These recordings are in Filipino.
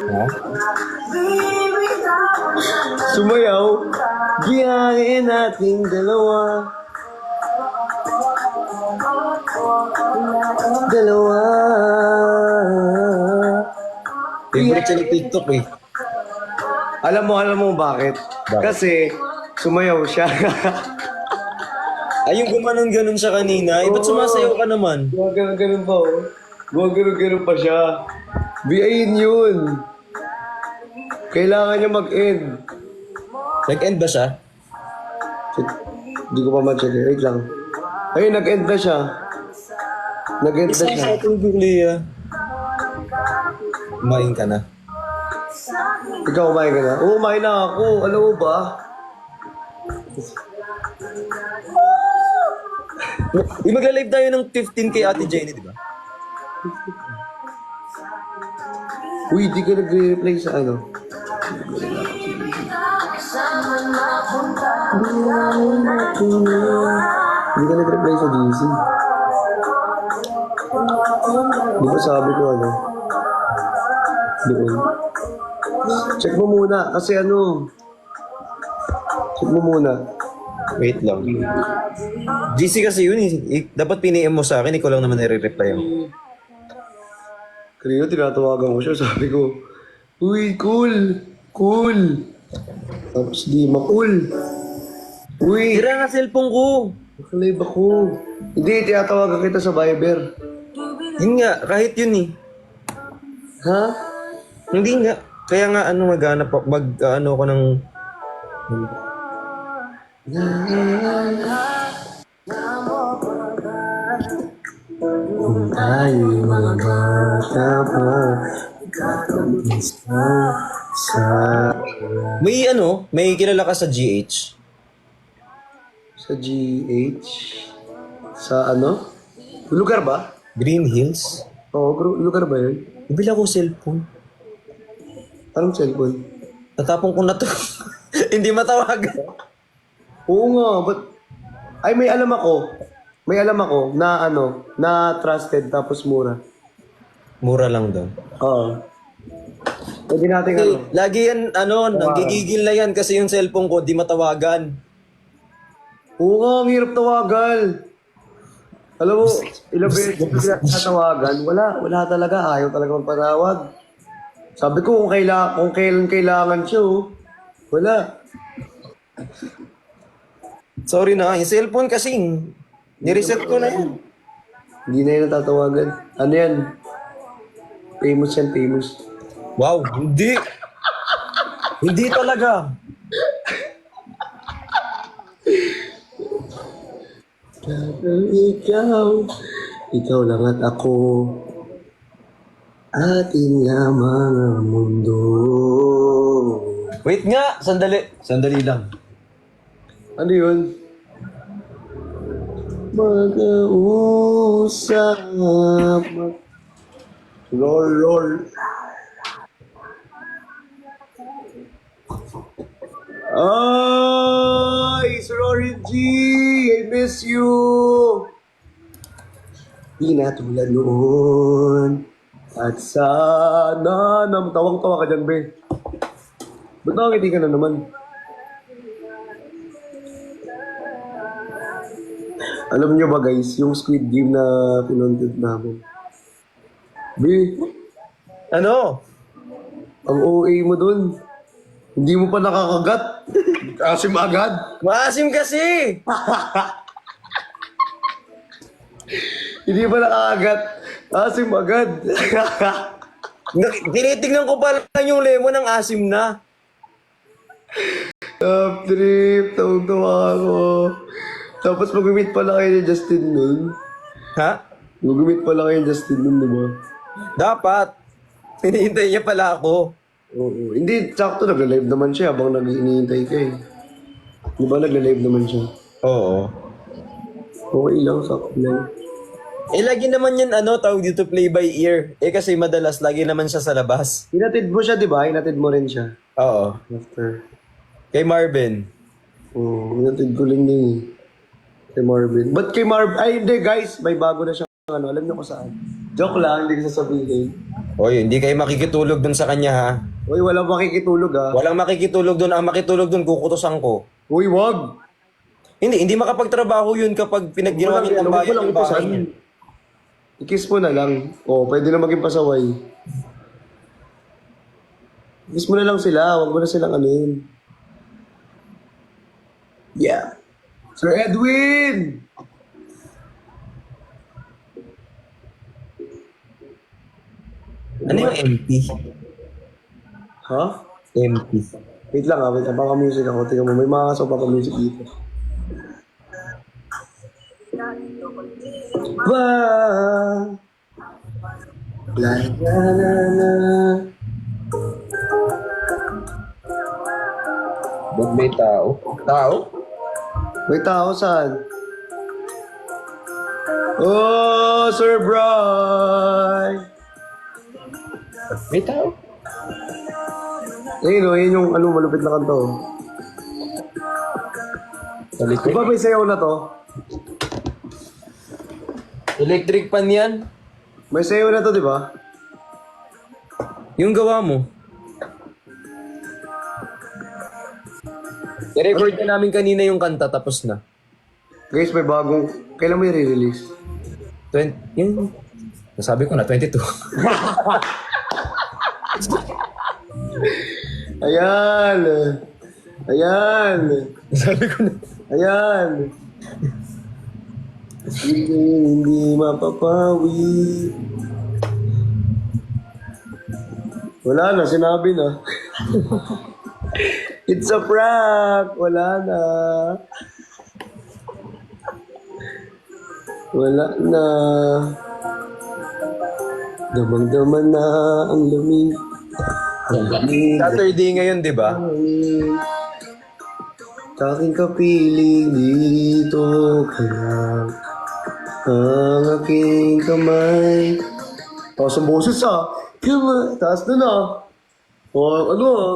Ha? Sumayaw, biyahe nating dalawa. Dalawa. Favorite siya ng TikTok eh. Alam mo bakit? Bakit? Kasi sumayaw siya. Ay, yung gumanon-ganon siya kanina. Eh, ba't sumasayaw ka naman? Gumagano pa oh. Gumagano pa siya. BIin yun. Kailangan niya mag-end. Nag-end ba siya? Hindi ko pa ma-check. Wait lang. Ayun, nag-end na siya. Nag-end na Isa siya. sa ating Biglia. Kumain ka na. Ikaw, kumain ka na? Oo, kumain na ako. Alam mo ba? Magla-live tayo ng 15 kay Ate Jenny, di ba? Uy, di ka nagre-reply sa ano. Di ka nag-reply sa GC. Di ba sabi ko ano? Doon. Check mo muna kasi ano. Check mo muna. Wait lang. GC kasi yun eh. Dapat piniem mo sa akin, ikaw lang naman nare-reply ako. Kanina tinatawagan ko siya, sabi ko, uy, cool, cool. Tapos di cool. Uy, Tira nga cellphone ko. nakalive ako. Hindi, tinatawagan kita sa Viber. Yun nga, kahit yun eh. Ha? Hindi nga. Kaya nga ano, maghanap ako, ano ko ng... Kung tayo'y mga bata pa, kakabisa sa... May ano, may kilala ka sa GH? Sa GH? Sa ano? Lugar ba? Green Hills? Oo, lugar ba yun? Nabila ko cellphone. Anong cellphone? Natapon ko na to. Hindi matawagan. Oo nga, but... Ay, may alam ako. May alam ako na ano, na trusted tapos mura. Mura lang daw. Oo. Pwede natin ano. Lagi yan, ano, nagigigil na yan kasi yung cellphone ko, di matawagan. Oo nga, ang hirap tawagan. Alam mo, ilang beses ko natawagan, wala talaga. Ayaw talaga magpatawag. Sabi ko kung kailan kailangan siya, oh. Wala. Sorry na, yung cellphone kasi, nireset ko na yan. Hindi na yun natatawagan. Ano yan? Famous yan, famous. Wow, hindi. Hindi talaga. Ikaw lang at ako. Atin lamang ang mundo. Wait nga, sandali. Sandali lang. Ano yun? Mag-uusap. Lol. Ay, Sir Orin G! I miss you! Di na tulad noon. At sana tawang-tawa ka dyan, be. Ba't nakakiti ka na naman? Alam nyo ba guys, yung Squid Game na pinontent namin. Be, Ano? ang OA mo dun. Hindi mo pa nakakagat. Asim agad. Maasim kasi! Hindi pa nakakagat. Asim agad. Tinitignan ko pa lang yung lemon ng asim na. Top trip. Tawag-tawa ako. Tapos mag-meet pala kayo ni Justin nun. Ha? Mag-meet pala kayo ni Justin nun, di ba? Dapat. Hinihintay niya pala ako. Oo. Hindi, sakto nag-live naman siya habang nag-hinihintay ka eh. Di ba nag-live naman siya? Oo. Okay lang, sakto lang. Eh, lagi naman yan, ano, tawag dito play by ear. Eh, kasi madalas, lagi naman siya sa labas. Hinatid mo siya, di ba? Hinatid mo rin siya. Oo. After. Kay Marvin. Oo, hinatid ko lang din eh. Kay Marvin. But kay Marvin, ay hindi guys, may bago na siya. Ano, alam niyo kung saan. Joke lang, hindi ko sasabihin. Oy, hindi kayo makikitulog dun sa kanya ha. Uy, walang makikitulog ah. Walang makikitulog dun. Ang makitulog dun, kukutosan ko. Uy, wag. Hindi makapagtrabaho yun kapag pinagginawa niya ng bayan yung bahay niya. I-kiss mo na lang. O, pwede na maging pasaway. Kiss mo na lang sila. Huwag mo na silang anuin. Yeah. Sir Edwin! Ano yung MP? Ha? MP. Wait lang ah. Wait lang. Baka music ako. Tingnan mo. May mga kaso pa music dito. Ba la la la la. Ba't may tao? Tao? May tao saan? Oh, Sir Bry! May tao? Ayun o, yun yung ano, malupit na kanto. Sa Di likod. ba may sayaw na to? Electric pan yan? May sayaw na to, di ba? Yung gawa mo. I-record na namin kanina yung kanta, tapos na. Guys, may bagong... Kailan mo i-release? 20, yun. Nasabi ko na, 22. Ayan! Ayan! Nasabi ko na. Ayan! Hindi mapapawi. Wala na, sinabi na. It's a prank! Wala na. Wala na. Damang-daman na ang lamig. Ang lamig. Saturday ngayon, di ba? Aking kapiling dito kaya ang aking kamay. Taas ang boses ah. Kamay. Taas na na. O ano ah.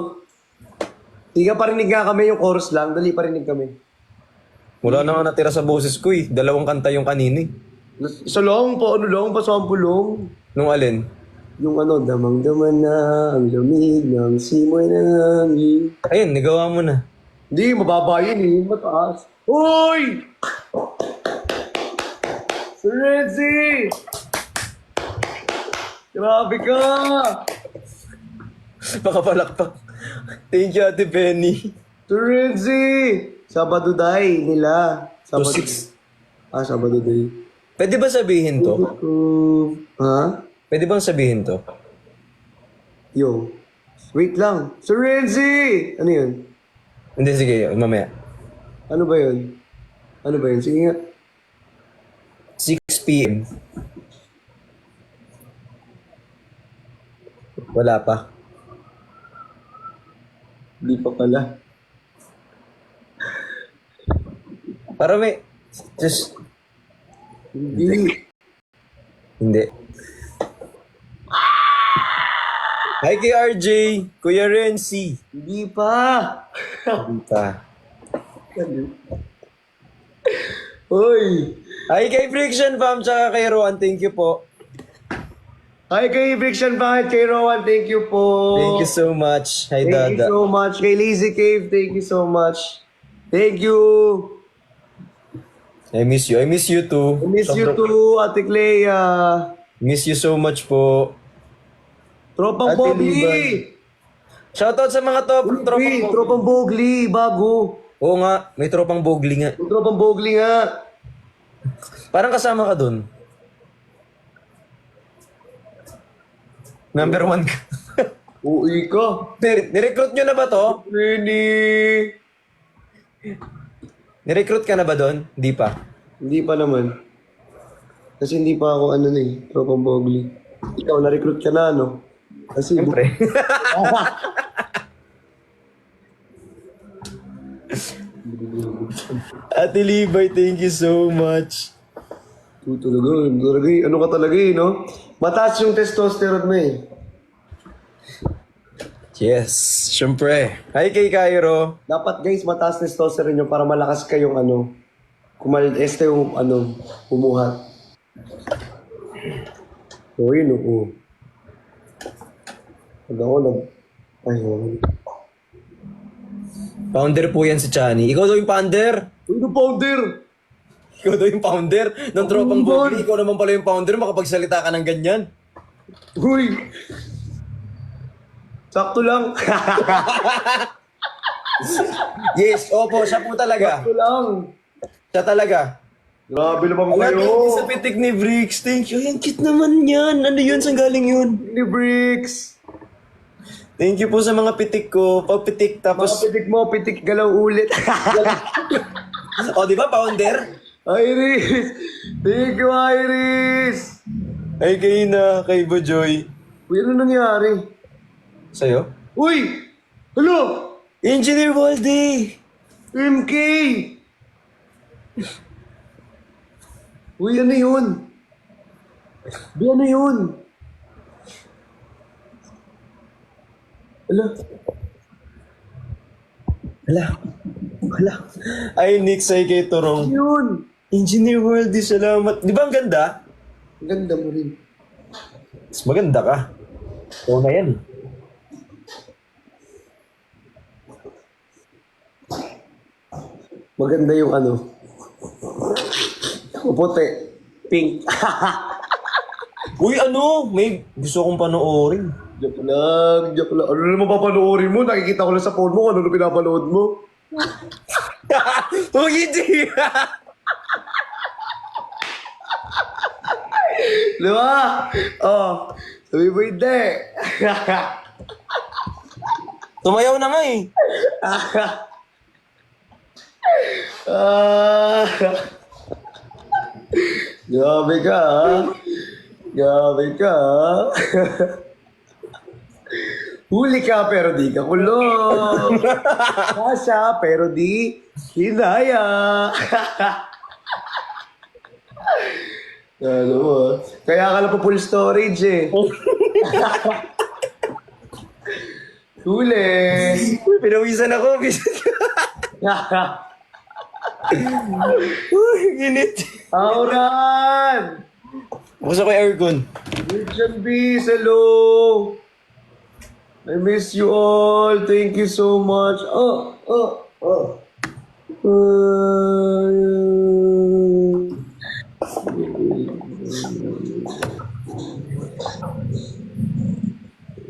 Di ka parinig nga kami yung chorus lang. Dali parinig kami. Wala na nga natira sa boses ko eh. 2 kanta yung kanina eh. Isa lang pa ano lang. Pasampo lang. Nung alin? Yung ano. Damang-daman na ang lamig ng simoy ng hangin. Ayun, nagawa mo na. Hindi, mababa yun eh. Mataas. Uy! Sir Renzi! Grabe ka! Pakapalakpak. Thank you, Ate Penny. Sir Renzi! Sabado day nila. Sabado. 2-6. Sabado day. Pwede ba sabihin to? Ha? Pwede bang sabihin to? Yo. Wait lang. Sir Renzi! Ano yun? Hindi, sige, mamaya. Ano ba yun? Ano ba yun? Sige nga. 6 p.m. Wala pa. Hindi pa pala. Para may... Just... Hindi. Hindi. Hi kay RJ, Kuya Renzi. Hindi pa. Hindi pa. Hoy! Hi kay Friction Fam, tsaka kay Rowan, thank you po. Hi kay Friction Bakit kay Rowan, thank you po. Thank you so much. Hi Thank you Dada. so much. Kay Lazy Cave, thank you so much. Thank you. I miss you. I miss you too. I miss you too, Ate Clea. Miss you so much po. Tropang Ate Bogli. Liban. Shoutout sa mga tropang Uy, Bogli. Tropang Bogli, bago. Oo nga, may tropang Bogli nga. Tropang Bogli nga. Parang kasama ka dun. Number 1 ka. Uy ka. Nirecruit nyo na ba to? Really? Nirecruit ka na ba doon? Hindi pa. Hindi pa naman. Kasi hindi pa ako ano na eh, Tropang Bogli. Ikaw, na-recruit ka na, no? Kasi, Siyempre. Ate Libay, thank you so much. Talaga, ano ka talaga eh, no? Mataas yung testosterone mo eh. Yes, siyempre. Hi kay Cairo. Dapat guys, mataas testosterone nyo para malakas kayong ano, este yung ano, umuhat. So yun, oo. Pag ako ayun. Founder po yan si Chani. Ikaw daw yung founder. Uy, no founder! Ikaw daw yung founder ng tropang Bogli. Ikaw naman pala yung founder. Makapagsalita ka ng ganyan. Uy! Sakto lang. Yes, opo, siya po talaga. Sakto lang. Siya talaga. Grabe naman Thank you kayo. sa pitik ni Bricks. Thank you. Yan, cute naman yan. Ano yun? Saan galing yun? Ni Bricks. Thank you po sa mga pitik ko. Papitik, Mga tapos... pitik mo, pitik galaw ulit. O, di ba, founder? Iris! Thank you, Iris! Ay, kayo na, kay Bojoy. Uy, ano nangyari? Sa'yo? Uy! Hello! Engineer Waldy! MK! Uy, ano yun? Di, ano yun? Hello? Hala. Ay, Nick, say kay Ano Torong. yun? Engineer Worldy, salamat. Di ba ang ganda? Ang ganda mo rin. Mas maganda ka. Oo na yan. Maganda yung ano. Puti. Pink. Uy, ano? May gusto kong panoorin. Joke lang, joke lang. Ano naman papanoorin mo? Nakikita ko lang sa phone mo kung ano pinapanood mo. Uy, hindi! Di ba? Oh, sabi mo hindi. Tumayaw na nga eh. Ah. Grabe ka, ha? Grabe ka, ha? Huli ka pero di ka kulong. Kasya pero di hinaya. Ano mo? Kaya ka lang po full storage eh. Huli. Uy, pinawisan ako. Uy, ginit. Auran! Gusto ko yung aircon. Virgin Bees, hello! I miss you all. Thank you so much.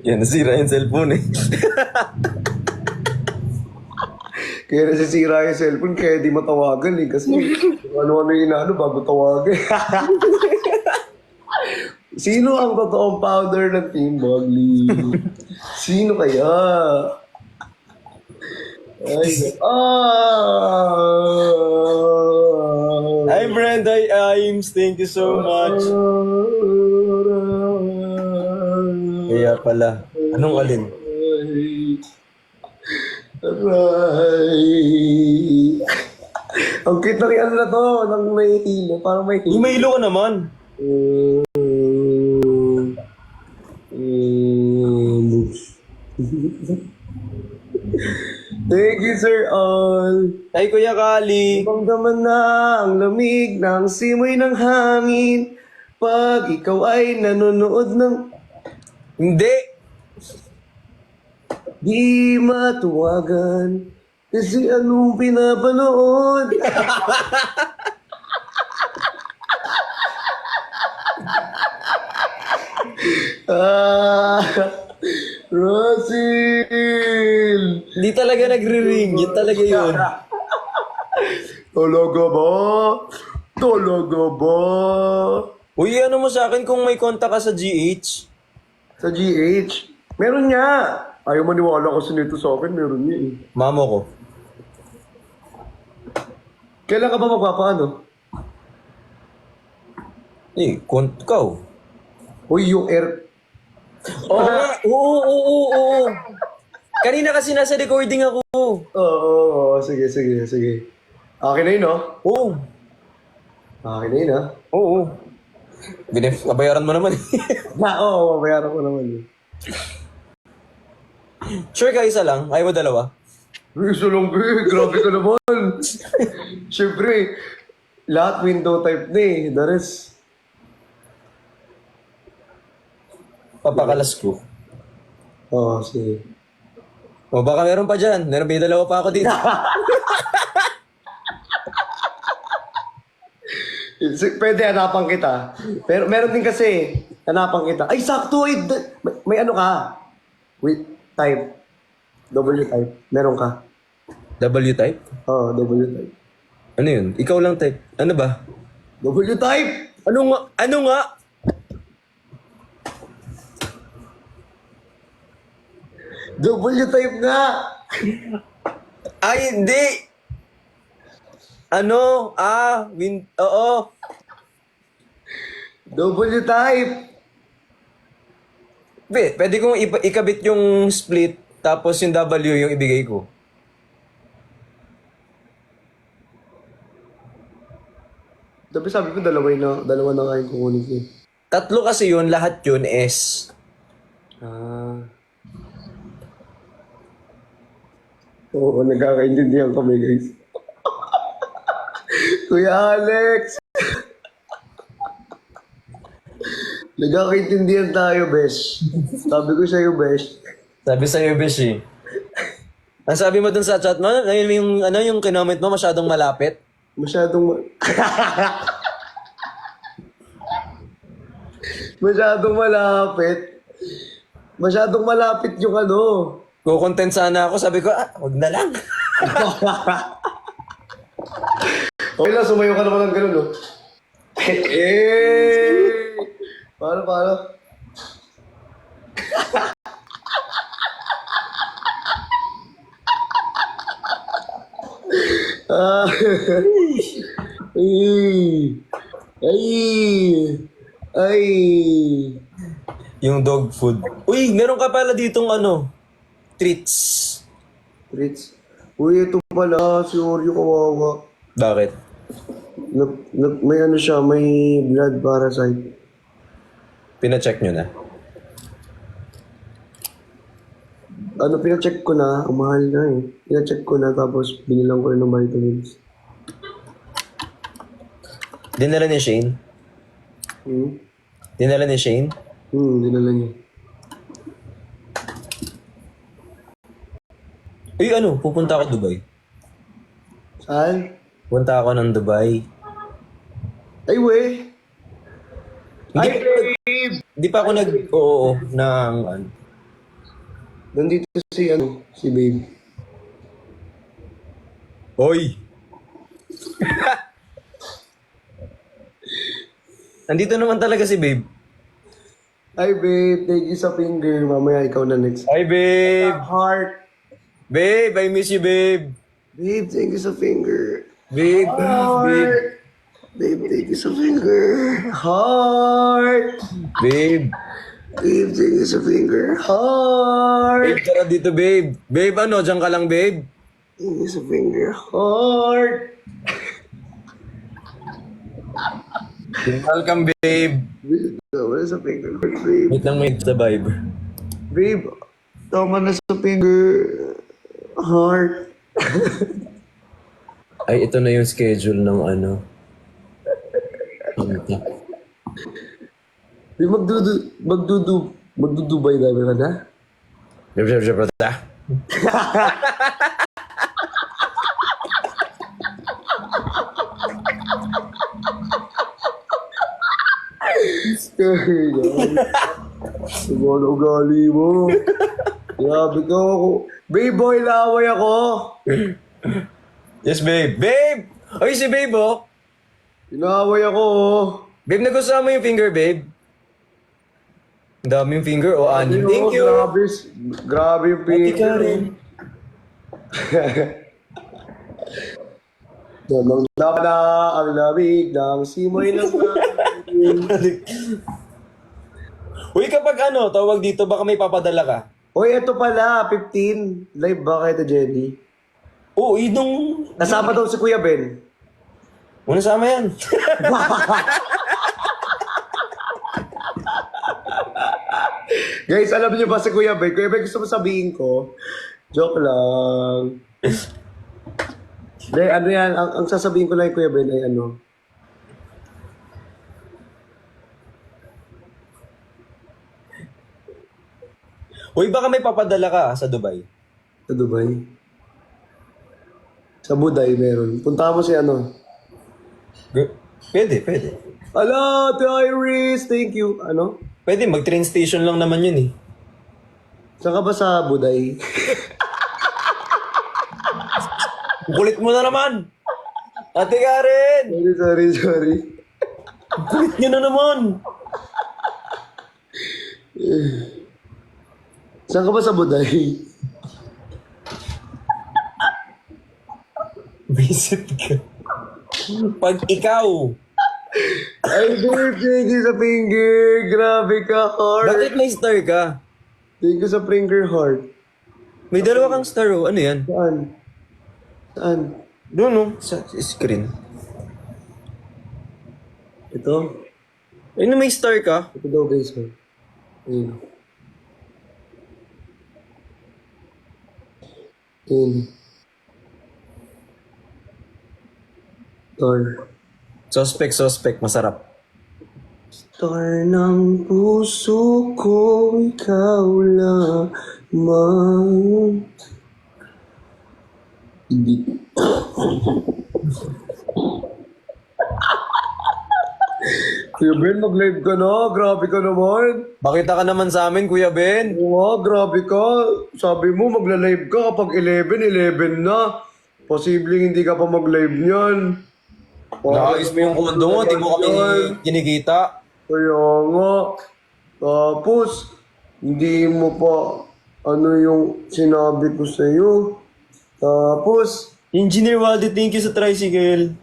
Yan, nasira yung cellphone eh. Kaya nasisira yung cellphone, kaya di matawagan eh. Kasi ano-ano yung inaano bago tawagan. Sino ang totoong founder ng Team Bogli? Sino kaya? Ay, Hi, Brenda Imes. Thank you so much. Kaya pala. Anong alin? Aray. Ang cute na rin ano na to, nang may hilo, parang may hilo. Yung may ilo ka naman. Thank you, Sir All. Ay, Kuya Kali. Pagdaman na ang lamig ng simoy ng hangin pag ikaw ay nanonood ng Hindi. di matuwagan kasi anong pinapanood. Ah, Russell! Hindi talaga nagre-ring. Yun talaga yun. Talaga ba? Talaga ba? Uy, ano mo sa akin kung may kontak ka sa GH? Sa GH? Meron niya. Ayaw maniwala kasi nito sa akin, meron niya eh. Mamo ko. Kailan ka ba magpapaano? Eh, ikaw. Uy, yung air... Oo, oo. Kanina kasi nasa recording ako. Oo, sige. Akin na yun, no? Oo. Akin na yun, ha? Oo. Nabayaran mo naman. Oo, mabayaran ko naman yun. Sure ka isa lang? Ayaw mo dalawa? Isa lang, be. Grabe ka naman. Siyempre, lahat window type na eh. The rest. Papakalas ko. Oo, sige. O baka meron pa dyan. Meron pa yung dalawa pa ako dito. Pwede, hanapan kita. Pero meron din kasi, hanapan kita. Ay, sakto! May ano ka? Wait, type. W type. Meron ka. W type? Oo, W type. Ano yun? Ikaw lang type. Ano ba? W type! Ano nga? Ano nga? W type nga! Ay, hindi! Ano? Oo. W type! Pwede kong ikabit yung split, tapos yung W yung ibigay ko. Sabi ko dalawa na nga yung kukunin ko. Tatlo kasi yun, lahat yun S. Ah. Oo, nagkakaintindihan kami, guys. Kuya Alex! Nagkakaintindihan tayo, besh. Sabi ko sa'yo, besh. Sabi sa'yo, Besh eh. Ang sabi mo dun sa chat mo, yung kinoment mo masyadong malapit. Masyadong malapit. Masyadong malapit yung ano. Kukontent sana ako, sabi ko, wag na lang. Okay lang, sumayo ka naman ng ganun, no? Paano? Ah. Ay. Yung dog food. Uy, meron ka pala ditong treats. Rich. Uy, ito pala, si Oreo kawawa. Bakit? May ano siya, may blood parasite. Pina-check nyo na. Pina-check ko na, ang mahal na eh. Pina-check ko na, tapos binilang ko rin ng vitamins. Dinala ni Shane? Dinala ni Shane? Dinala niya. Uy, pupunta ako Dubai. Saan? Punta ako ng Dubai. Ay, we! Di pa ako oo, Nandito si babe. Hoy! Nandito naman talaga si babe. Ay, babe, thank you sa finger. Mamaya ikaw na next. Hi, babe! Heart. Babe, I miss you, babe. Babe, thank you sa finger. Babe, babe. Heart. Babe, thank you sa finger. Heart. Babe. Babe, thank you sa finger. Heart. Babe, tara dito, babe. Babe, dyan ka lang, babe. Thank you sa finger. Heart. Welcome, babe. Babe, tama na sa finger. Babe. Wait lang, may sa vibe. Babe, tama na sa finger. Heart. Ay, ito na yung schedule ng Babe, magdudubay namin ka na? Siguro ugali mo. Grabe ka ako. Babe, boy, laway ako. Yes, babe. Babe! Ay, si babe, oh. Inaway ako, oh. Babe, nagustuhan mo yung finger, babe? Ang dami yung finger, oh, anim. Thank you. Grabe yung Pati ka finger. rin. Namang na ang lamig ng simoy ng Uy, kapag tawag dito, baka may papadala ka. Hoy, ito pala, 15. Live ba kayo to Jenny? Oo, idong... Kasama daw si Kuya Ben. Una sama yan. Guys, alam niyo ba si Kuya Ben? Kuya Ben, gusto mo sabihin ko? Joke lang. Hindi, yan, ang sasabihin ko lang kay Kuya Ben ay Uy, baka may papadala ka sa Dubai. Sa Dubai. Sa Buday meron. Punta mo si ano. Pwede, pwede. Ala, Ate Iris, thank you. Ano? Pwede, mag-train station lang naman yun eh. Saan ka ba sa Buday? Kulit mo na naman! Ate Karen! Sorry. Kulit niyo na naman! Saan ka ba sa Buday? Visit ka. Pag ikaw, Ay, dude, thank you sa finger. Grabe ka, heart. bakit may star ka? Thank you sa finger, heart. May dalawa kang star oh. Ano yan? Saan? Saan? Doon oh, sa screen. Ito? Ano may star ka? Ito daw, guys. Oh. Ayun. Ayun. Star. Suspect, masarap. Star ng puso ko, ikaw lamang. Hindi. Kuya Ben, mag-live ka na. Grabe ka naman. Bakita ka naman sa amin, Kuya Ben. Oo, grabe ka. Sabi mo, magla-live ka kapag 11 na. Posibleng hindi ka pa mag-live niyan. Naayos mo yung kondo mo, di mo kami kinikita. Kaya nga. Tapos, hindi mo pa ano yung sinabi ko sa'yo. Tapos, Engineer Waldi, thank you sa tricycle.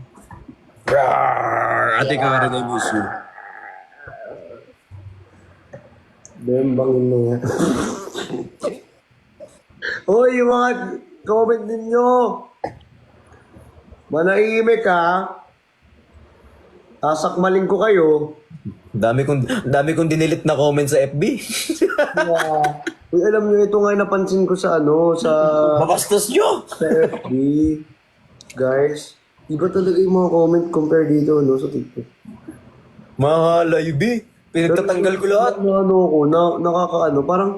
Ate Karen, I miss you. bembangin mo nga. Hoy, yung mga comment ninyo. Manahimik ha. Sasakmalin ko kayo. Dami kong dinilit na comment sa FB. Uy, alam niyo, ito nga yung napansin ko sa ano, Mabastos nyo! sa FB. Guys, iba talaga yung mga comment compare dito, no, sa TikTok. Mahalay, B. Pinagtatanggal ko lahat. Ano ko, nakakaano, parang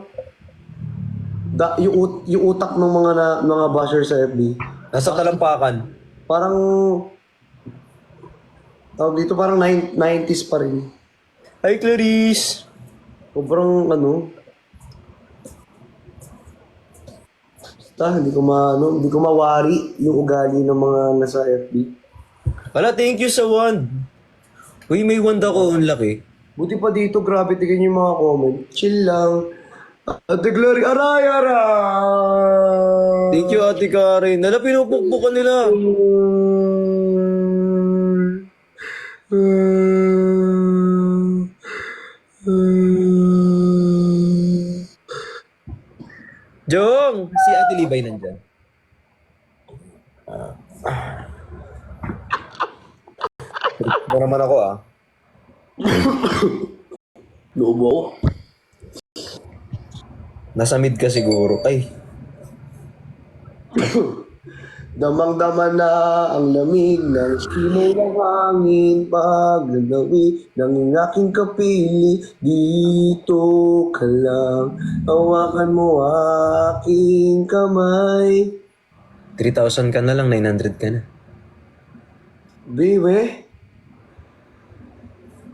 yung utak ng mga basher sa FB. Nasa talampakan. Parang tawag dito parang 90s pa rin. Hi, Clarice. Sobrang ano. Basta hindi ko mawari yung ugali ng mga nasa FB. Wala, thank you sa wand. Uy, may wand ako. Ang laki. Buti pa dito, grabe, tignan yung mga comment. Chill lang. Ate Glory, aray! Thank you, Ate Karen. Nala, pinupukpukan nila. Jong! Si Ate Libay nandyan. Ba naman ako ah. Loob ako. Nasa mid ka siguro. Ay, Damang-dama na ang lamig ng simoy ng hangin paglalawi ng aking kapili. Dito ka lang, hawakan mo aking kamay. 3,000 ka na lang, 900 ka na. Baby,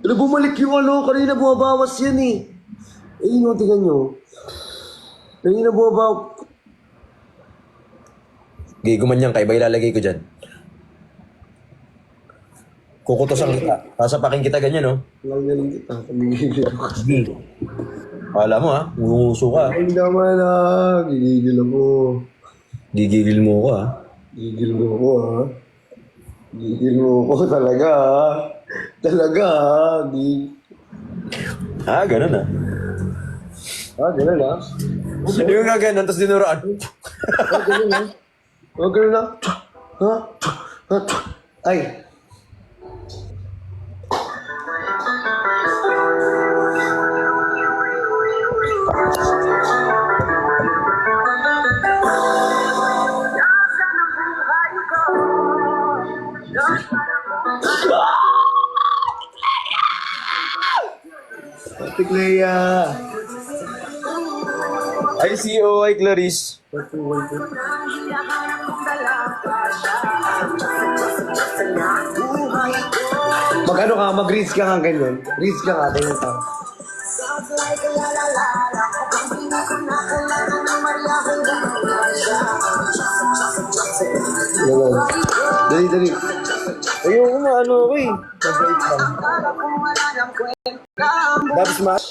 ano bumalik yung ano? Kanina bumabawas yan eh. Ayun o, tingnan nyo. Kanina bumabawas. Gigo man yan, kaiba ilalagay ko dyan. Kukutosan kita. Sasapakin kita ganyan, no? Nanggaling kita. Pagigigil ako. Kala mo, ha? Nguso ka. Ay naman ah. Gigigil ako. Gigigil mo ko, ha? Gigil mo ako ha. Gigil mo ako talaga ha. Talaga ha. Ganun, ha? Ganun ha. Yung nga ganun, tapos dinuraan. Ganun ha. Ganun ha. Ha? Ay. Ate Clea. ICOI Clarice. Mag-ano ka, mag-reads ka nga ganyan. Reads ka nga, ganyan ka. Ganun. Dali, dali. Ayoko maano ko eh. Mabait lang. Dub smash?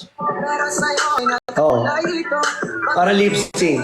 Oo. Para lip sync.